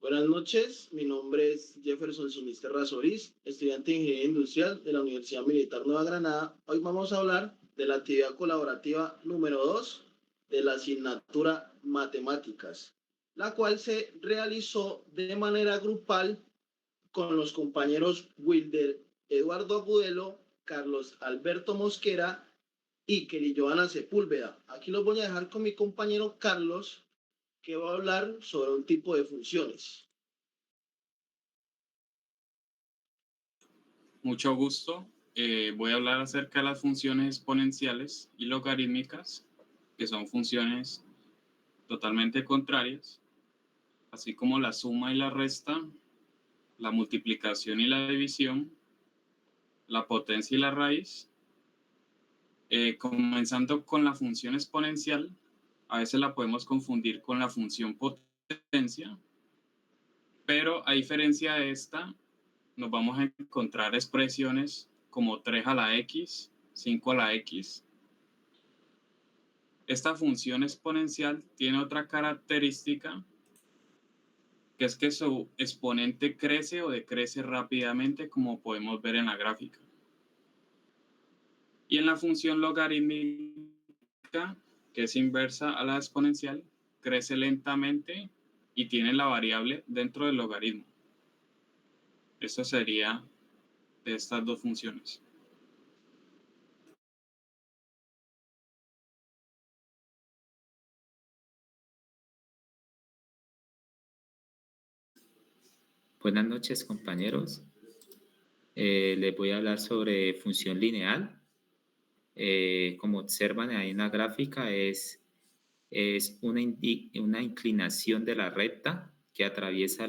Buenas noches, mi nombre es Jefferson Sinisterra Solís, estudiante de Ingeniería Industrial de la Universidad Militar Nueva Granada. Hoy vamos a hablar de la actividad colaborativa número 2 de la asignatura Matemáticas, la cual se realizó de manera grupal con los compañeros Wilder Eduardo Agudelo, Carlos Alberto Mosquera y Kelly Joana Sepúlveda. Aquí los voy a dejar con mi compañero Carlos, que va a hablar sobre un tipo de funciones. Mucho gusto. Voy a hablar acerca de las funciones exponenciales y logarítmicas, que son funciones totalmente contrarias, así como la suma y la resta, la multiplicación y la división, la potencia y la raíz. Comenzando con la función exponencial, a veces la podemos confundir con la función potencia, pero a diferencia de esta, nos vamos a encontrar expresiones como 3 a la x, 5 a la x. Esta función exponencial tiene otra característica, que es que su exponente crece o decrece rápidamente, como podemos ver en la gráfica. Y en la función logarítmica, que es inversa a la exponencial, crece lentamente y tiene la variable dentro del logaritmo. Esto sería de estas dos funciones. Buenas noches, compañeros. Les voy a hablar sobre función lineal. Como observan ahí en la gráfica, es una inclinación de la recta que atraviesa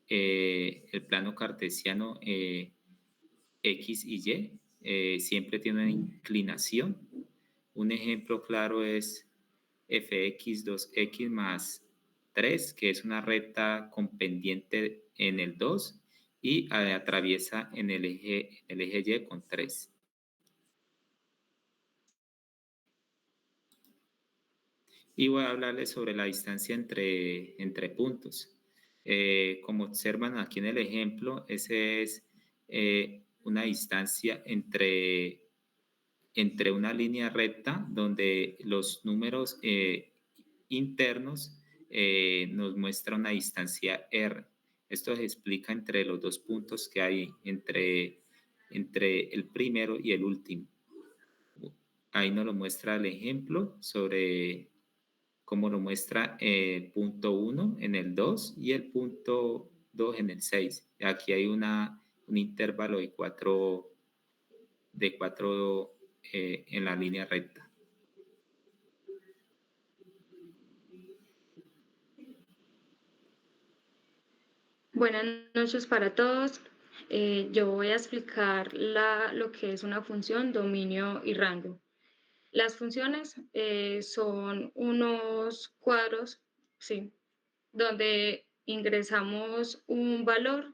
el plano cartesiano X y Y. Siempre tiene una inclinación. Un ejemplo claro es fx 2x más 3, que es una recta con pendiente en el 2 y atraviesa en el eje Y con 3. Y voy a hablarles sobre la distancia entre puntos. Como observan aquí en el ejemplo, esa es una distancia entre una línea recta donde los números internos nos muestra una distancia r. Esto se explica entre los dos puntos que hay entre el primero y el último. Ahí nos lo muestra el ejemplo sobre cómo lo muestra el punto 1 en el 2 y el punto 2 en el 6. Aquí hay un intervalo de 4 en la línea recta. Buenas noches para todos. Yo voy a explicar lo que es una función, dominio y rango. Las funciones son unos cuadros, ¿sí?, donde ingresamos un valor,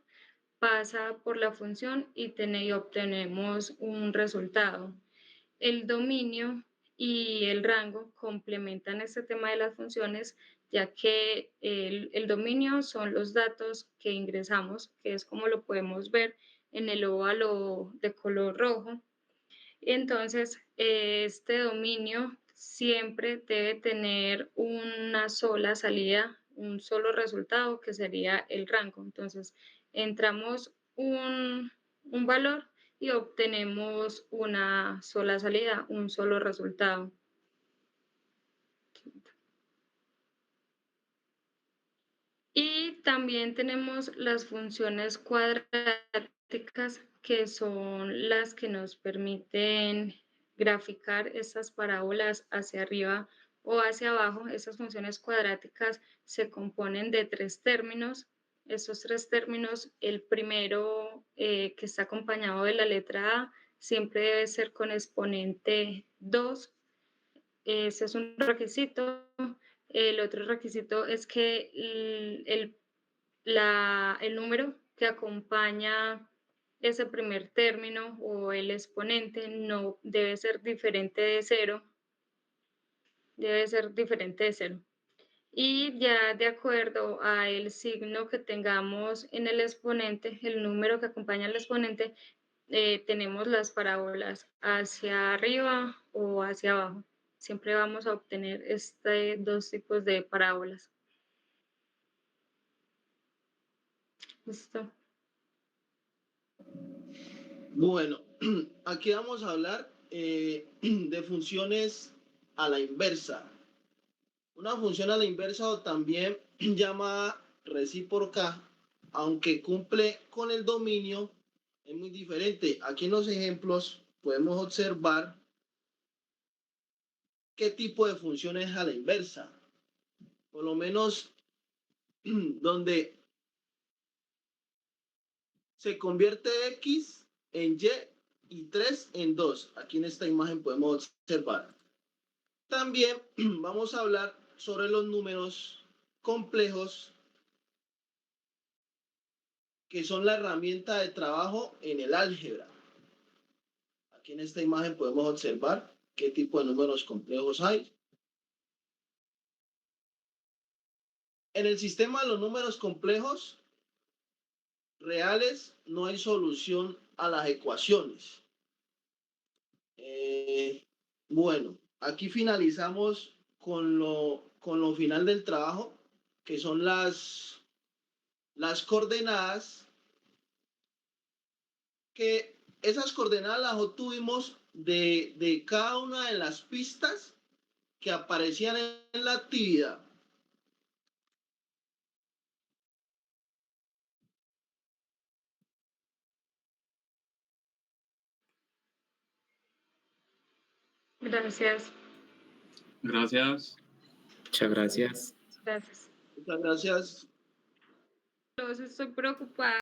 pasa por la función y obtenemos un resultado. El dominio y el rango complementan este tema de las funciones, ya que el dominio son los datos que ingresamos, que es como lo podemos ver en el óvalo de color rojo. Entonces, este dominio siempre debe tener una sola salida, un solo resultado, que sería el rango. Entonces, entramos un valor y obtenemos una sola salida, un solo resultado. Y también tenemos las funciones cuadráticas, que son las que nos permiten graficar estas parábolas hacia arriba o hacia abajo. Esas funciones cuadráticas se componen de 3 términos. Estos 3 términos, el primero, que está acompañado de la letra A, siempre debe ser con exponente 2. Ese es un requisito. El otro requisito es que el número que acompaña ese primer término o el exponente no debe ser diferente de 0. Debe ser diferente de 0. Y ya de acuerdo al signo que tengamos en el exponente, el número que acompaña al exponente, tenemos las parábolas hacia arriba o hacia abajo. Siempre vamos a obtener dos tipos de parábolas. ¿Listo? Bueno, aquí vamos a hablar de funciones a la inversa. Una función a la inversa o también llamada recíproca, aunque cumple con el dominio, es muy diferente. Aquí en los ejemplos podemos observar qué tipo de función es a la inversa. Por lo menos donde se convierte X en Y y 3 en 2. Aquí en esta imagen podemos observar. También vamos a hablar sobre los números complejos, que son la herramienta de trabajo en el álgebra. Aquí en esta imagen podemos observar qué tipo de números complejos hay. En el sistema de los números complejos reales no hay solución a las ecuaciones. Bueno, aquí finalizamos con lo final del trabajo, que son las coordenadas, que esas coordenadas las obtuvimos de cada una de las pistas que aparecían en la actividad. Gracias. Gracias. Muchas gracias. Gracias. Muchas gracias. Estoy preocupada.